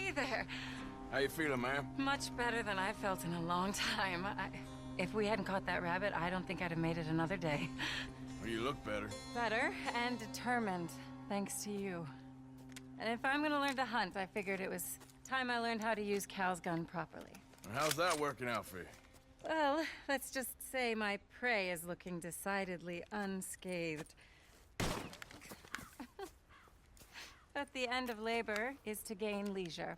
Hey there. How you feeling, ma'am? Much better than I've felt in a long time. If we hadn't caught that rabbit, I don't think I'd have made it another day. Well, you look better. Better and determined, thanks to you. And if I'm gonna learn to hunt, I figured it was time I learned how to use Cal's gun properly. How's that working out for you? Well, let's just say my prey is looking decidedly unscathed. At the end of labor is to gain leisure.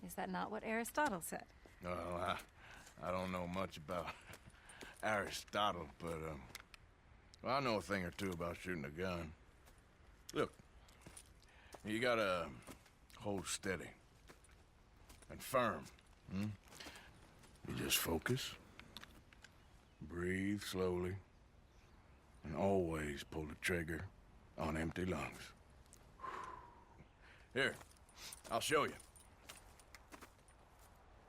Is that not what Aristotle said? Well, I don't know much about Aristotle, but, well, I know a thing or two about shooting a gun. Look, you gotta hold steady and firm, hmm? You just focus, breathe slowly, and always pull the trigger on empty lungs. Here, I'll show you.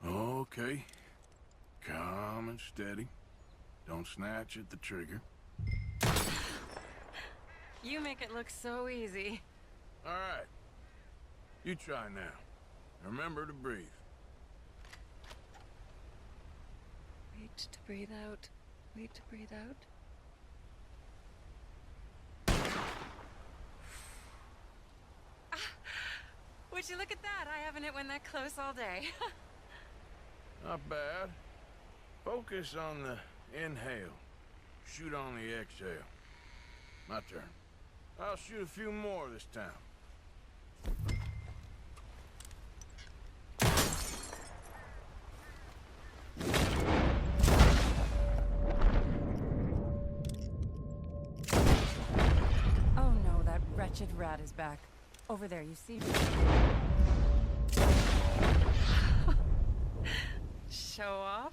Okay. Calm and steady. Don't snatch at the trigger. You make it look so easy. All right. You try now. Remember to breathe. Wait to breathe out. Wait to breathe out. Would you look at that? I haven't hit one that close all day. Not bad. Focus on the inhale. Shoot on the exhale. My turn. I'll shoot a few more this time. Oh no, that wretched rat is back. Over there, you see? Show off?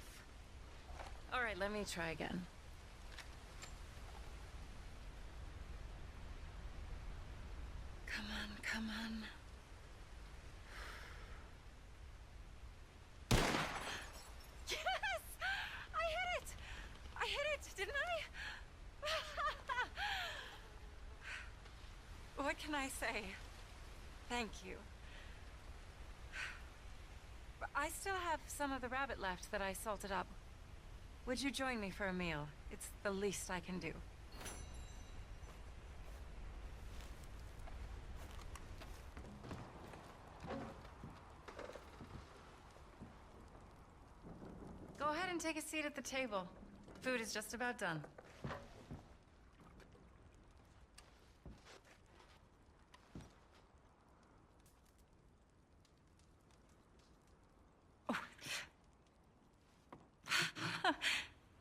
All right, let me try again. Come on, come on. Yes! I hit it! I hit it, didn't I? What can I say? Thank you. But I still have some of the rabbit left that I salted up. Would you join me for a meal? It's the least I can do. Go ahead and take a seat at the table. Food is just about done.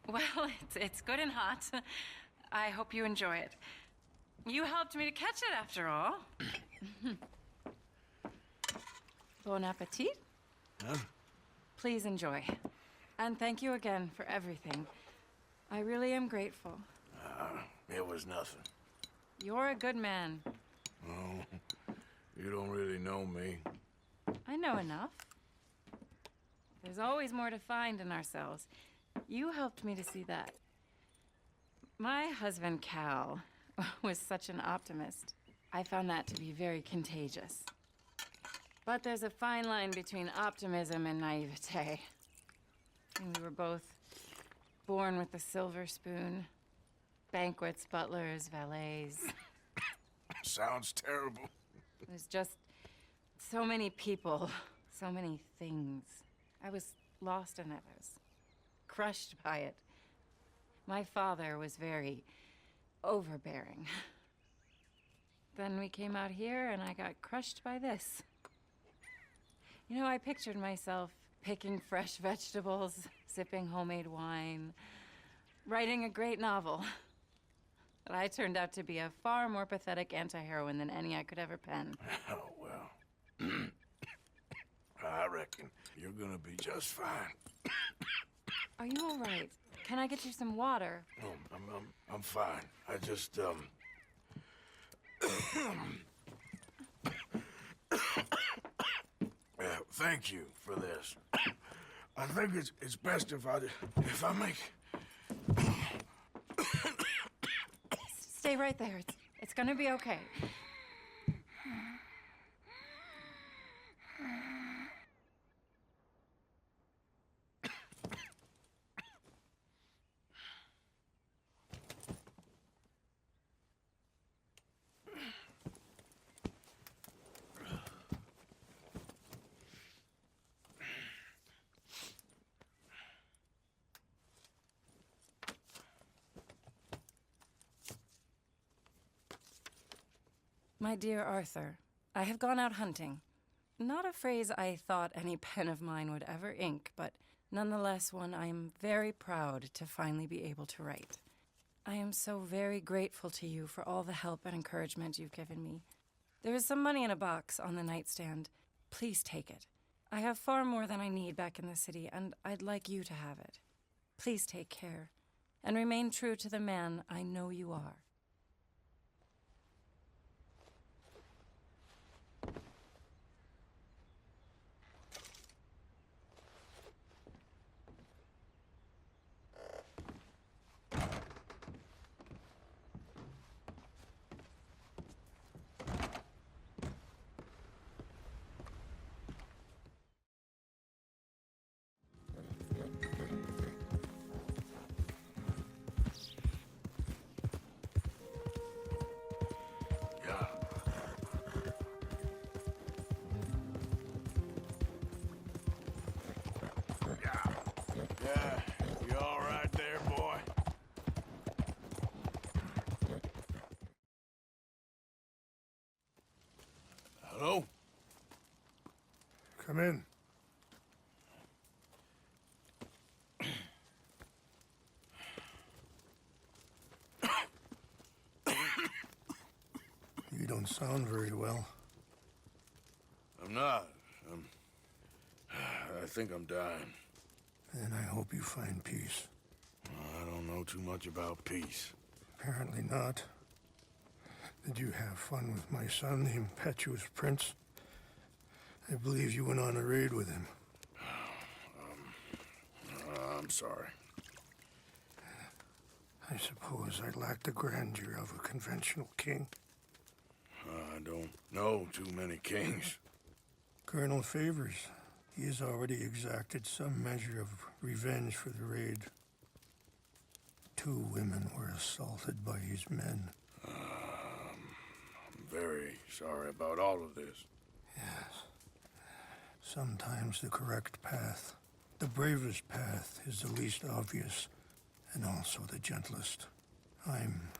Well, it's good and hot. I hope you enjoy it. You helped me to catch it, after all. Bon appetit. Huh? Please enjoy. And thank you again for everything. I really am grateful. It was nothing. You're a good man. Oh, you don't really know me. I know enough. There's always more to find in ourselves. You helped me to see that. My husband, Cal, was such an optimist. I found that to be very contagious. But there's a fine line between optimism and naivete. And we were both born with a silver spoon. Banquets, butlers, valets. Sounds terrible. There's just so many people, so many things. I was lost in it. I was crushed by it. My father was very overbearing. Then we came out here and I got crushed by this. You know, I pictured myself picking fresh vegetables, sipping homemade wine, writing a great novel. But I turned out to be a far more pathetic anti-heroine than any I could ever pen. Oh, well. I reckon you're gonna be just fine. Are you all right? Can I get you some water? Oh, I'm fine. I just, thank you for this. I think it's best if I make... Stay right there. It's gonna be okay. My dear Arthur, I have gone out hunting. Not a phrase I thought any pen of mine would ever ink, but nonetheless one I am very proud to finally be able to write. I am so very grateful to you for all the help and encouragement you've given me. There is some money in a box on the nightstand. Please take it. I have far more than I need back in the city, and I'd like you to have it. Please take care, and remain true to the man I know you are. Yeah, you all right there, boy? Hello? Come in. You don't sound very well. I'm not. I think I'm dying. And I hope you find peace. I don't know too much about peace. Apparently not. Did you have fun with my son, the impetuous prince? I believe you went on a raid with him. I'm sorry. I suppose I lacked the grandeur of a conventional king. I don't know too many kings. Colonel Favors, he has already exacted some measure of revenge for the raid. 2 women were assaulted by his men. I'm very sorry about all of this. Yes. Sometimes the correct path, the bravest path, is the least obvious, and also the gentlest. I'm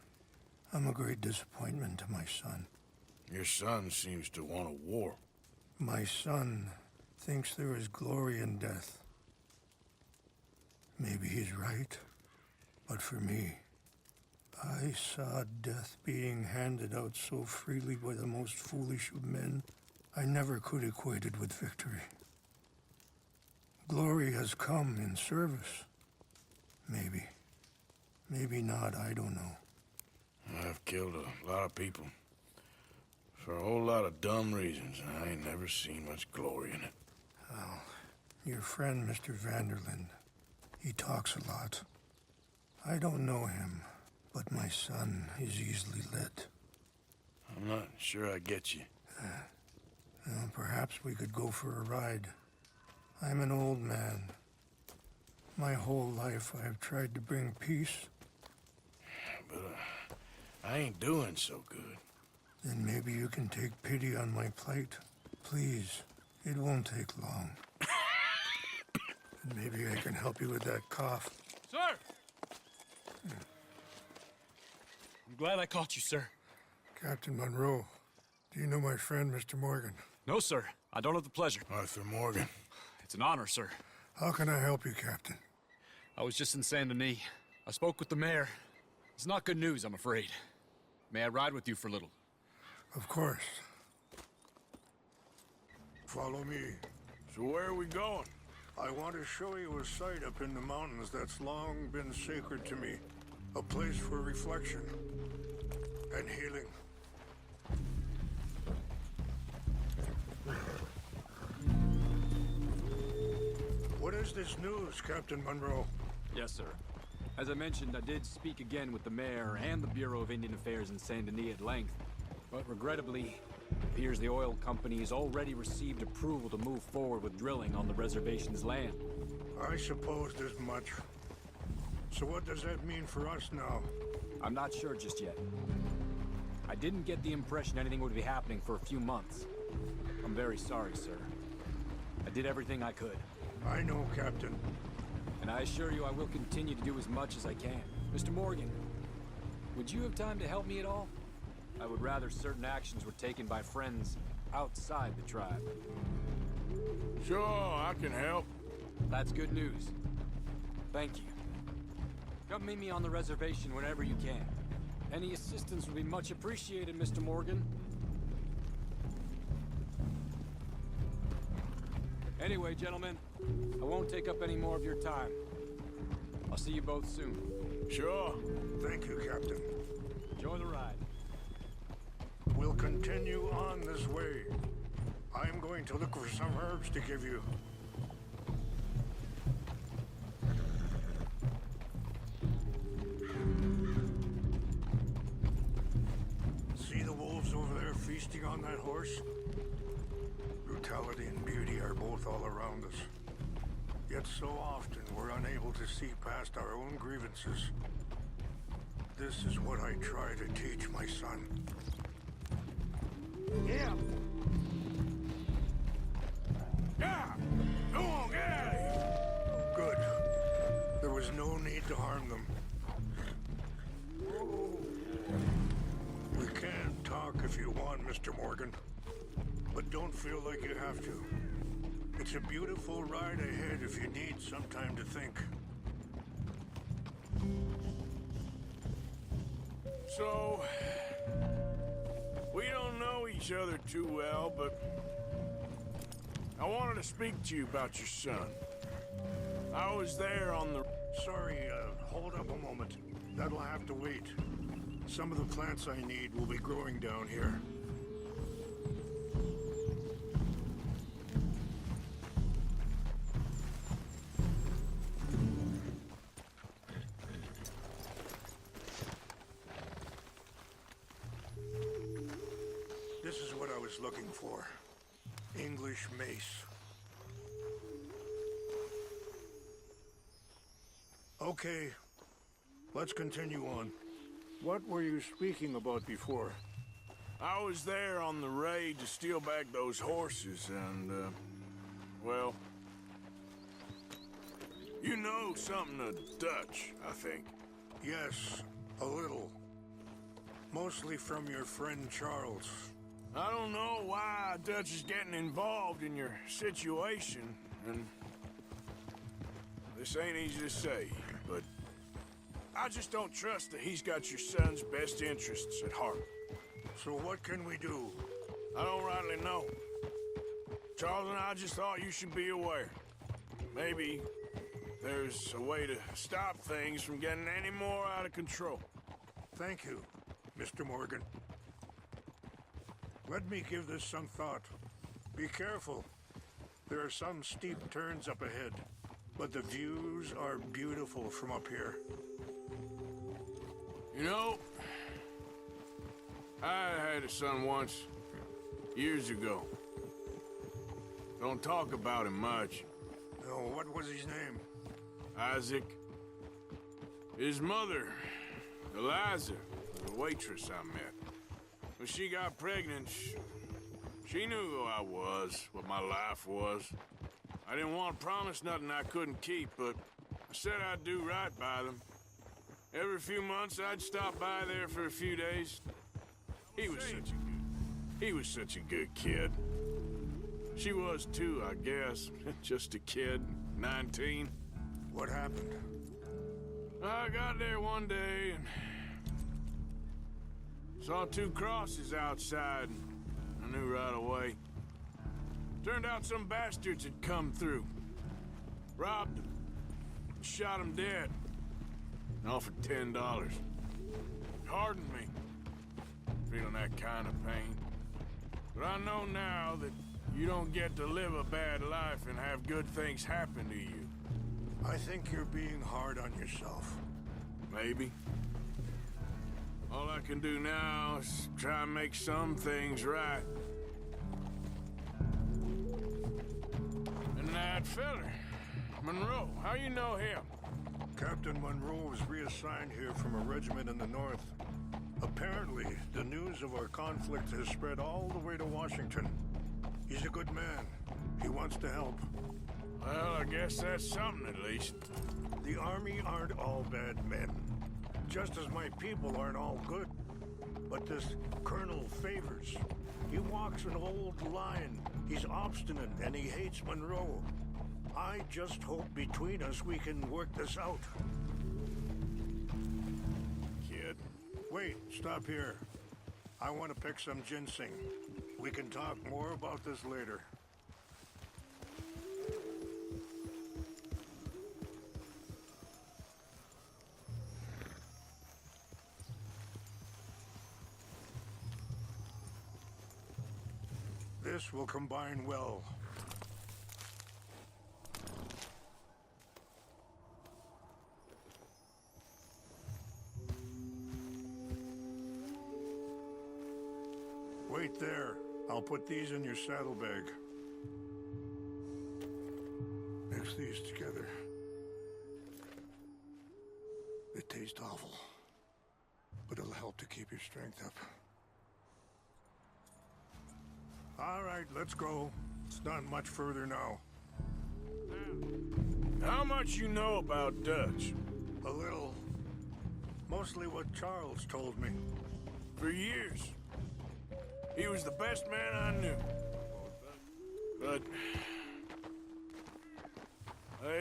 a great disappointment to my son. Your son seems to want a war. My son thinks there is glory in death. Maybe he's right, but for me, I saw death being handed out so freely by the most foolish of men, I never could equate it with victory. Glory has come in service. Maybe. Maybe not, I don't know. I've killed a lot of people. For a whole lot of dumb reasons, and I ain't never seen much glory in it. Well, your friend, Mr. Vanderlyn, he talks a lot. I don't know him, but my son is easily led. I'm not sure I get you. Well, perhaps we could go for a ride. I'm an old man. My whole life I have tried to bring peace. But I ain't doing so good. Then maybe you can take pity on my plight. Please, it won't take long. And maybe I can help you with that cough. Sir! I'm glad I caught you, sir. Captain Monroe, do you know my friend, Mr. Morgan? No, sir. I don't have the pleasure. Arthur Morgan. It's an honor, sir. How can I help you, Captain? I was just in Saint Denis. I spoke with the mayor. It's not good news, I'm afraid. May I ride with you for a little? Of course. Follow me. So where are we going? I want to show you a site up in the mountains that's long been sacred to me. A place for reflection and healing. What is this news, Captain Monroe? Yes, sir. As I mentioned, I did speak again with the mayor and the Bureau of Indian Affairs in Saint Denis at length. But regrettably, it appears the oil company has already received approval to move forward with drilling on the reservation's land. I supposed as much. So what does that mean for us now? I'm not sure just yet. I didn't get the impression anything would be happening for a few months. I'm very sorry, sir. I did everything I could. I know, Captain. And I assure you I will continue to do as much as I can. Mr. Morgan, would you have time to help me at all? I would rather certain actions were taken by friends outside the tribe. Sure, I can help. That's good news. Thank you. Come meet me on the reservation whenever you can. Any assistance would be much appreciated, Mr. Morgan. Anyway, gentlemen, I won't take up any more of your time. I'll see you both soon. Sure. Thank you, Captain. Enjoy the ride. We'll continue on this way. I'm going to look for some herbs to give you. See the wolves over there feasting on that horse? Brutality and beauty are both all around us. Yet so often we're unable to see past our own grievances. This is what I try to teach my son. Yeah. Yeah! Come on, get out of here! Good. There was no need to harm them. We can talk if you want, Mr. Morgan. But don't feel like you have to. It's a beautiful ride ahead if you need some time to think. So, we don't know each other too well, but I wanted to speak to you about your son. I was there on the... Sorry, hold up a moment. That'll have to wait. Some of the plants I need will be growing down here. This is what I was looking for. English mace. Okay, let's continue on. What were you speaking about before? I was there on the raid to steal back those horses, and, well... You know something of Dutch, I think. Yes, a little. Mostly from your friend Charles. I don't know why Dutch is getting involved in your situation, and... This ain't easy to say, but... I just don't trust that he's got your son's best interests at heart. So what can we do? I don't rightly know. Charles and I just thought you should be aware. Maybe there's a way to stop things from getting any more out of control. Thank you, Mr. Morgan. Let me give this some thought. Be careful. There are some steep turns up ahead, but the views are beautiful from up here. You know, I had a son once, years ago. Don't talk about him much. Oh, what was his name? Isaac. His mother, Eliza, the waitress I met. When she got pregnant, she knew who I was, what my life was. I didn't want to promise nothing I couldn't keep, but I said I'd do right by them. Every few months, I'd stop by there for a few days. He was such a good kid. She was too, I guess. Just a kid, 19. What happened? I got there one day and saw two crosses outside. I knew right away. Turned out some bastards had come through. Robbed them. Shot them dead. And offered $10. Hardened me. Feeling that kind of pain. But I know now that you don't get to live a bad life and have good things happen to you. I think you're being hard on yourself. Maybe. All I can do now is try and make some things right. And that feller, Monroe, how you know him? Captain Monroe was reassigned here from a regiment in the north. Apparently, the news of our conflict has spread all the way to Washington. He's a good man. He wants to help. Well, I guess that's something at least. The Army aren't all bad men. Just as my people aren't all good. But this Colonel Favors, he walks an old line. He's obstinate and he hates Monroe. I just hope between us we can work this out. Kid, wait, stop here. I want to pick some ginseng. We can talk more about this later. This will combine well. Wait there. I'll put these in your saddlebag. Mix these together. They taste awful, but it'll help to keep your strength up. All right, let's go. It's not much further now. How much you know about Dutch? A little. Mostly what Charles told me. For years. He was the best man I knew. But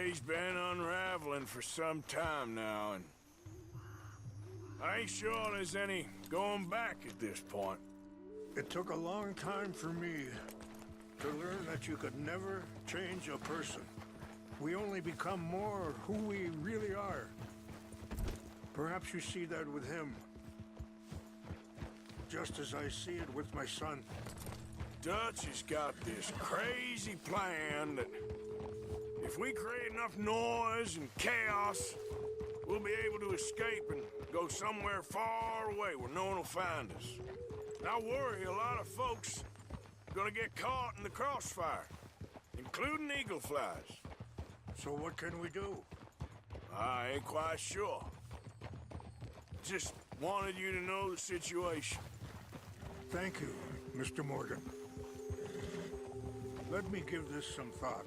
he's been unraveling for some time now, and I ain't sure there's any going back at this point. It took a long time for me to learn that you could never change a person. We only become more who we really are. Perhaps you see that with him. Just as I see it with my son. Dutch has got this crazy plan that if we create enough noise and chaos, we'll be able to escape and go somewhere far away where no one will find us. I worry a lot of folks are gonna get caught in the crossfire, including eagle flies. So what can we do? I ain't quite sure. Just wanted you to know the situation. Thank you, Mr. Morgan. Let me give this some thought.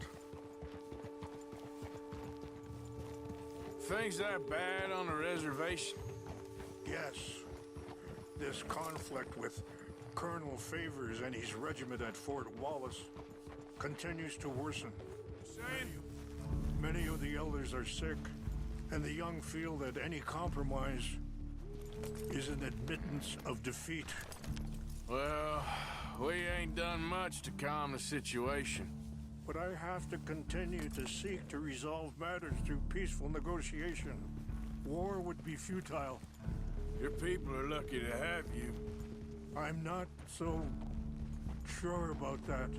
Things that bad on the reservation? Yes. This conflict with Colonel Favors and his regiment at Fort Wallace continues to worsen. Saying? Many of the elders are sick, and the young feel that any compromise is an admittance of defeat. Well, we ain't done much to calm the situation. But I have to continue to seek to resolve matters through peaceful negotiation. War would be futile. Your people are lucky to have you. I'm not so sure about that.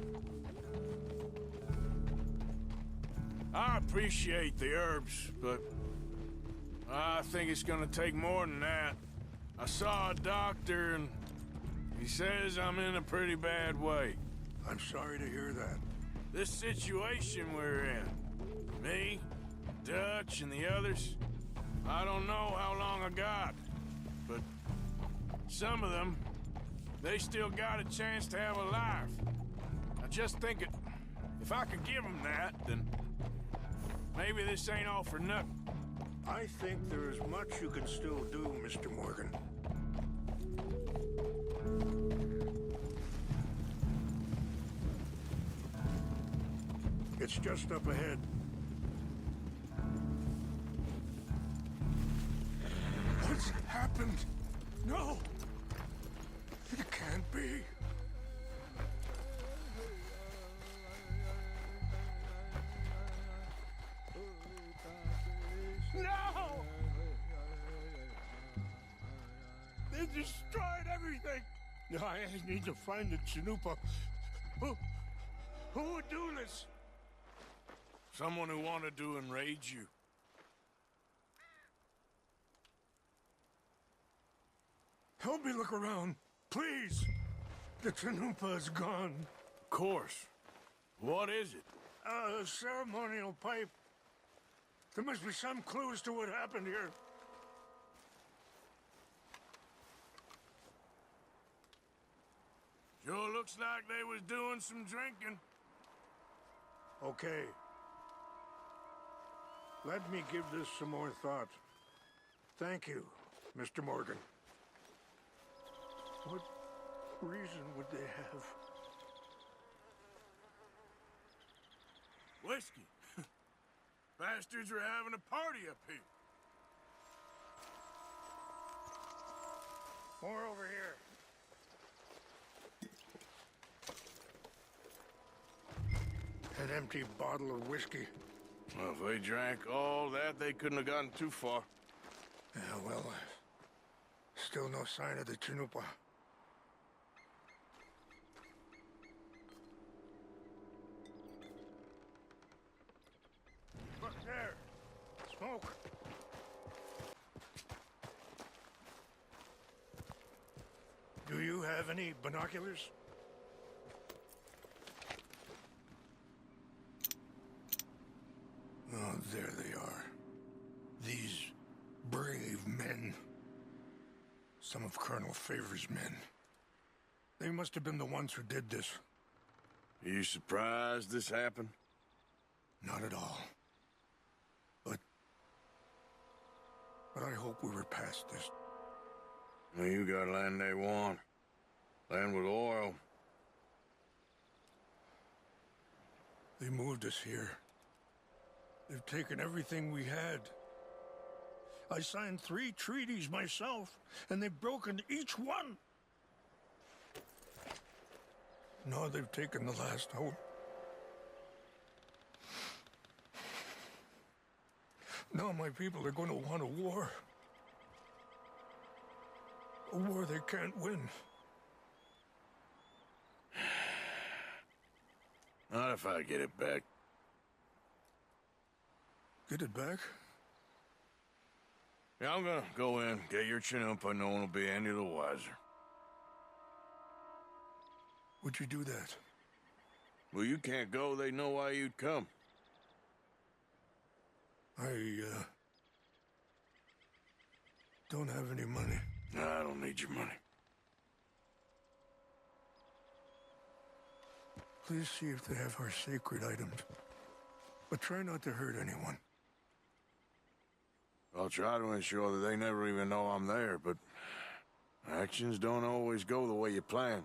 I appreciate the herbs, but I think it's gonna take more than that. I saw a doctor and he says I'm in a pretty bad way. I'm sorry to hear that. This situation we're in, me, Dutch, and the others, I don't know how long I got, but some of them, they still got a chance to have a life. I just think if I could give them that, then maybe this ain't all for nothing. I think there is much you can still do, Mr. Morgan. It's just up ahead. What's happened? No! It can't be. No! They destroyed everything! I need to find the Chanupa. Who would do this? Someone who wanted to enrage you. Help me look around, please. The Chanupa is gone. Of course. What is it? A ceremonial pipe. There must be some clues to what happened here. Sure looks like they was doing some drinking. Okay. Let me give this some more thought. Thank you, Mr. Morgan. What reason would they have? Whiskey. Bastards are having a party up here. More over here. An empty bottle of whiskey. Well, if they drank all that, they couldn't have gotten too far. Yeah, well, still no sign of the Chinupa. Look there! Smoke! Do you have any binoculars? Oh, there they are. These brave men. Some of Colonel Favor's men. They must have been the ones who did this. Are you surprised this happened? Not at all. But I hope we were past this. Well, you got land they want. Land with oil. They moved us here. They've taken everything we had. I signed 3 treaties myself, and they've broken each one. Now they've taken the last hope. Now my people are going to want a war. A war they can't win. Not if I get it back. Get it back? Yeah, I'm gonna go in, get your Chinupa, no one will be any the wiser. Would you do that? Well, you can't go, they know why you'd come. I don't have any money. No, I don't need your money. Please see if they have our sacred items. But try not to hurt anyone. I'll try to ensure that they never even know I'm there, but actions don't always go the way you plan.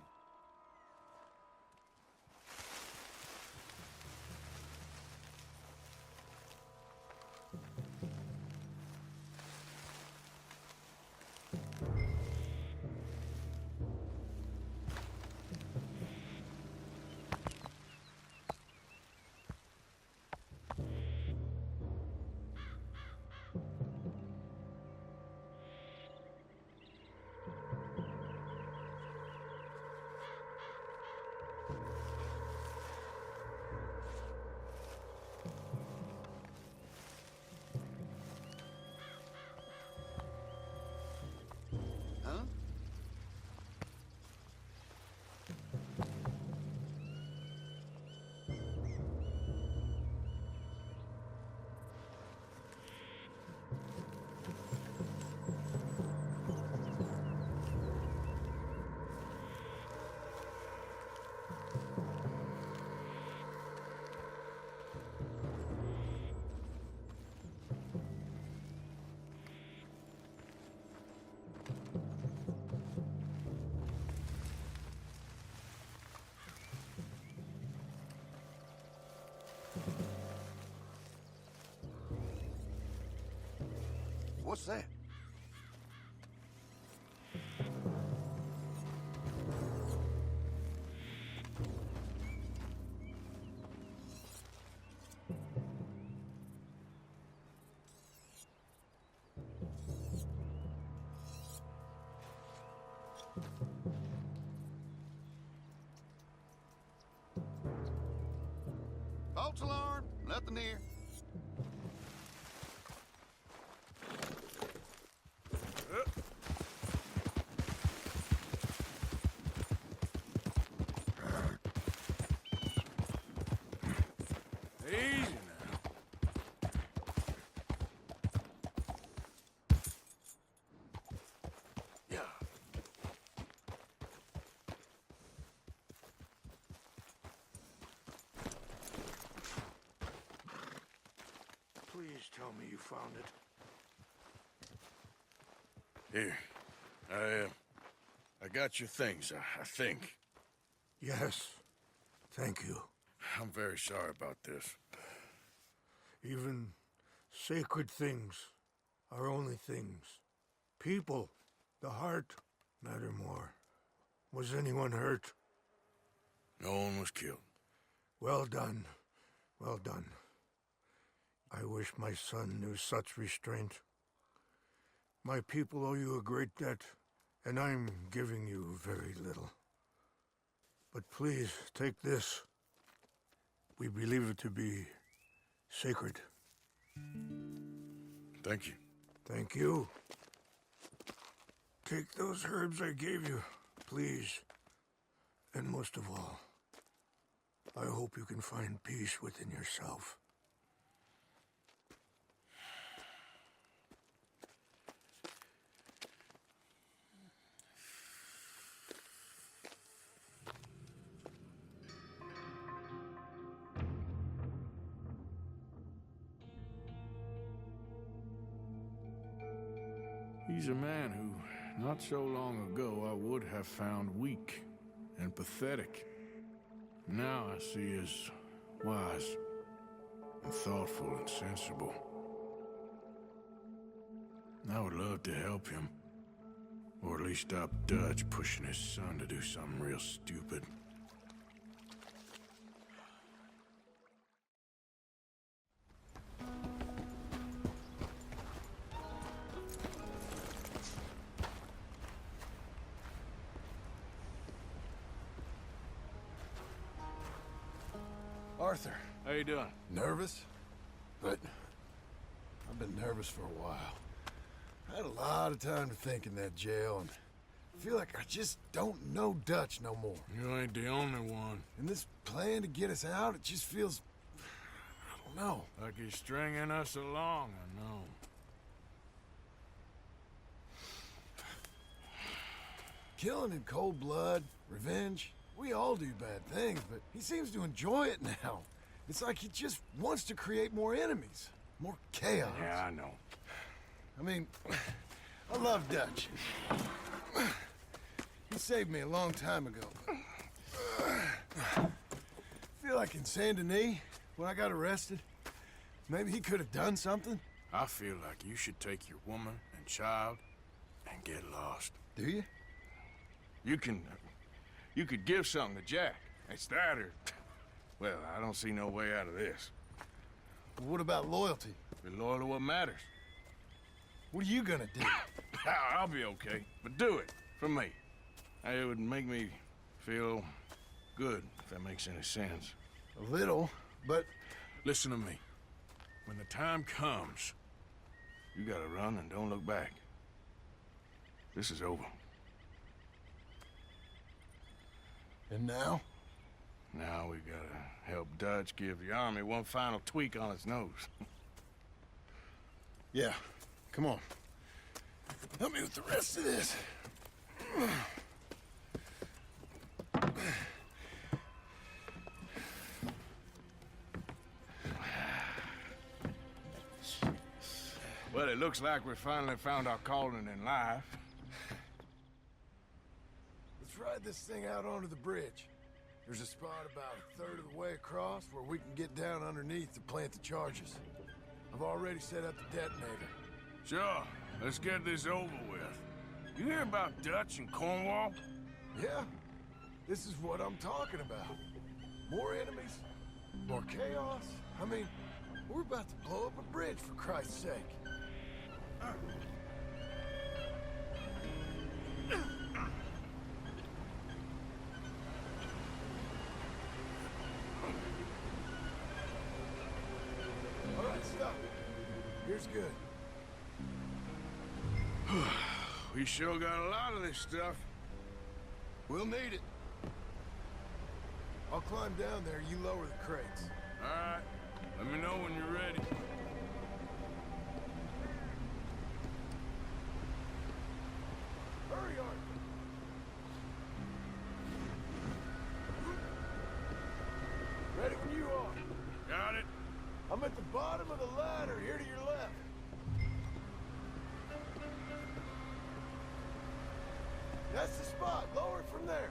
Huh? What's that? False alarm, nothing here. Easy now. Yeah. Please tell me you found it. Here. I got your things, I think. Yes. Thank you. I'm very sorry about this. Even sacred things are only things. People, the heart, matter more. Was anyone hurt? No one was killed. Well done. Well done. I wish my son knew such restraint. My people owe you a great debt, and I'm giving you very little. But please, take this. We believe it to be sacred. Thank you. Thank you. Take those herbs I gave you, please. And most of all, I hope you can find peace within yourself. He's a man who, not so long ago, I would have found weak and pathetic. Now I see as wise and thoughtful and sensible. I would love to help him, or at least stop Dutch pushing his son to do something real stupid. Arthur, How you doing? nervous? But I've been nervous for a while. I had a lot of time to think in that jail, and I feel like I just don't know Dutch no more. You ain't the only one. And this plan to get us out, it just feels... I don't know. Like he's stringing us along, I know. Killing in cold blood, revenge, we all do bad things, but he seems to enjoy it now. It's like he just wants to create more enemies, more chaos. Yeah, I know. I mean, I love Dutch. He saved me a long time ago. I feel like in Saint Denis, when I got arrested, maybe he could have done something. I feel like you should take your woman and child and get lost. Do you? You could give something to Jack. It's that or... Well, I don't see no way out of this. What about loyalty? Be loyal to what matters. What are you gonna do? I'll be okay, but do it for me. It would make me feel good, if that makes any sense. A little, but... Listen to me. When the time comes, you gotta run and don't look back. This is over. And now? Now we gotta help Dutch give the army one final tweak on its nose. Yeah, come on. Help me with the rest of this. Well, it looks like we finally found our calling in life. Let's ride this thing out onto the bridge. There's a spot about a third of the way across where we can get down underneath to plant the charges. I've already set up the detonator. Sure, let's get this over with. You hear about Dutch and Cornwall? Yeah, this is what I'm talking about. More enemies, more chaos. I mean, we're about to blow up a bridge, for Christ's sake. All right, stop. Here's good. We sure got a lot of this stuff. We'll need it. I'll climb down there, you lower the crates. All right, let me know when you're ready. Hurry, Arthur. Ready when you are. Got it? I'm at the bottom of the ladder, here to your left. That's the spot. Lower it from there.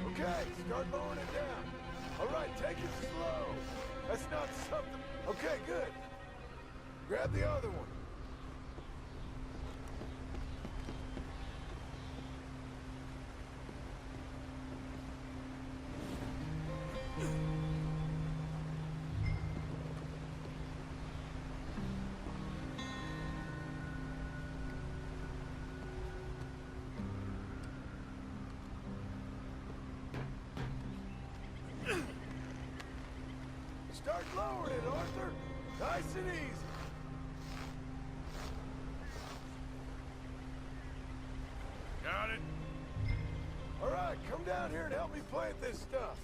Okay, start lowering it down. All right, take it slow. That's not something... Okay, good. Grab the other one. Start lowering it, Arthur. Nice and easy. Got it? All right, come down here and help me plant this stuff.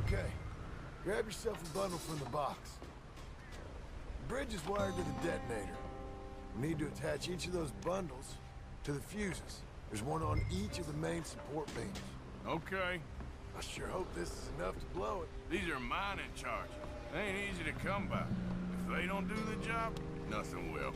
Okay, grab yourself a bundle from the box. The bridge is wired to the detonator. We need to attach each of those bundles to the fuses. There's one on each of the main support beams. Okay. I sure hope this is enough to blow it. These are mining charges. They ain't easy to come by. If they don't do the job, nothing will.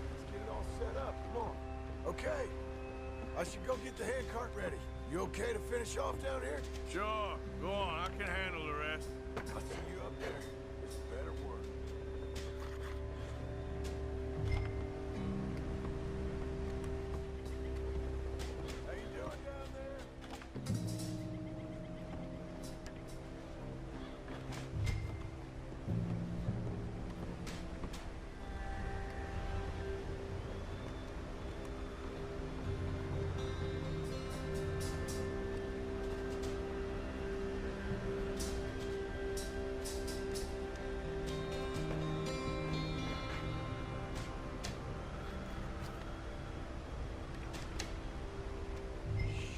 Let's get it all set up. Come on. Okay. I should go get the handcart ready. You okay to finish off down here? Sure. Go on. I can handle the rest. I'll see you up there. It's better work. How you doing down there?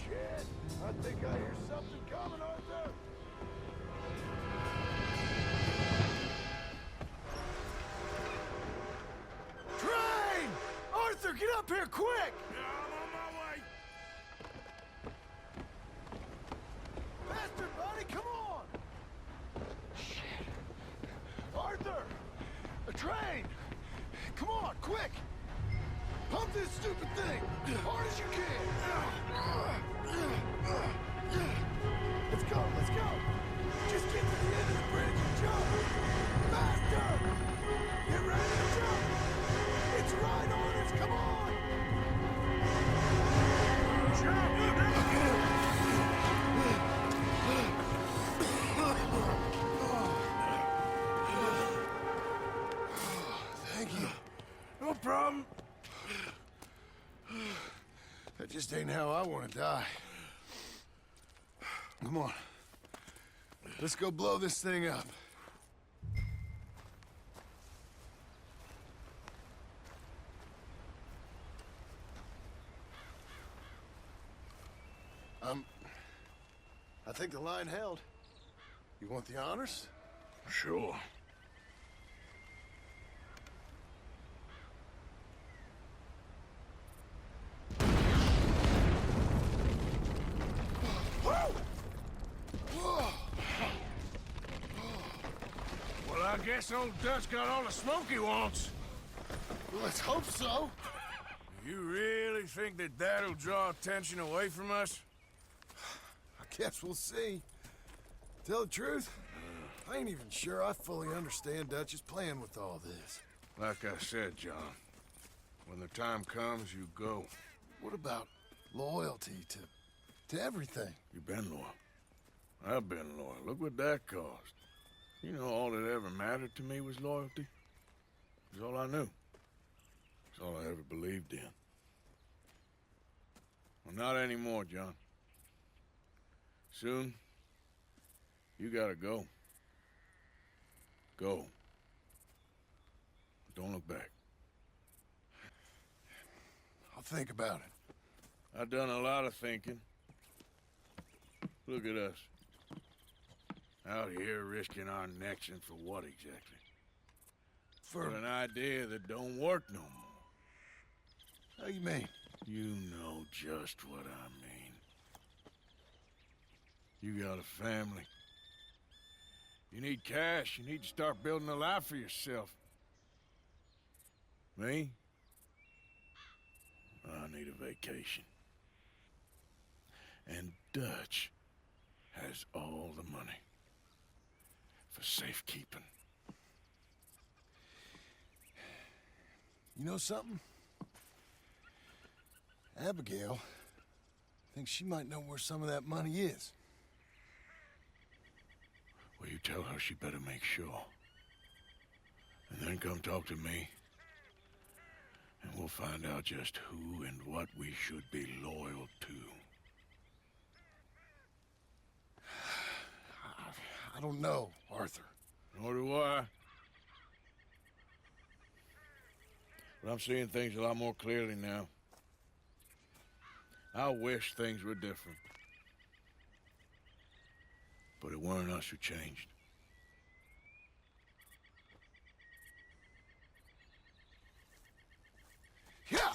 Shit! I think I hear something coming, Arthur! Train! Arthur, get up here quick! Yeah, I'm on my way. Faster, buddy, come on! Shit. Arthur! A train! Come on, quick! Pump this stupid thing! As hard as you can! Let's go, let's go! Just get to the end of the bridge and jump! Faster! Get ready to jump! It's right on us, come on! Thank you. No problem. That just ain't how I want to die. Come on. Let's go blow this thing up. I think the line held. You want the honors? Sure. Well, I guess old Dutch got all the smoke he wants. Well, let's hope so. You really think that that'll draw attention away from us? I guess we'll see. Tell the truth, I ain't even sure I fully understand Dutch's plan with all this. Like I said, John, when the time comes, you go. What about loyalty to everything? You've been loyal. I've been loyal. Look what that cost. You know, all that ever mattered to me was loyalty. It was all I knew. It's all I ever believed in. Well, not anymore, John. Soon, you gotta go. Go. Don't look back. I'll think about it. I've done a lot of thinking. Look at us. Out here risking our necks, and for what exactly? For an idea that don't work no more. How you mean? You know just what I mean. You got a family. You need cash. You need to start building a life for yourself. Me? I need a vacation. And Dutch has all the money for safekeeping. You know something? Abigail thinks she might know where some of that money is. Well, you tell her she better make sure. And then come talk to me. And we'll find out just who and what we should be loyal to. I don't know, Arthur. Nor do I. But I'm seeing things a lot more clearly now. I wish things were different. But it weren't us who changed. Yeah!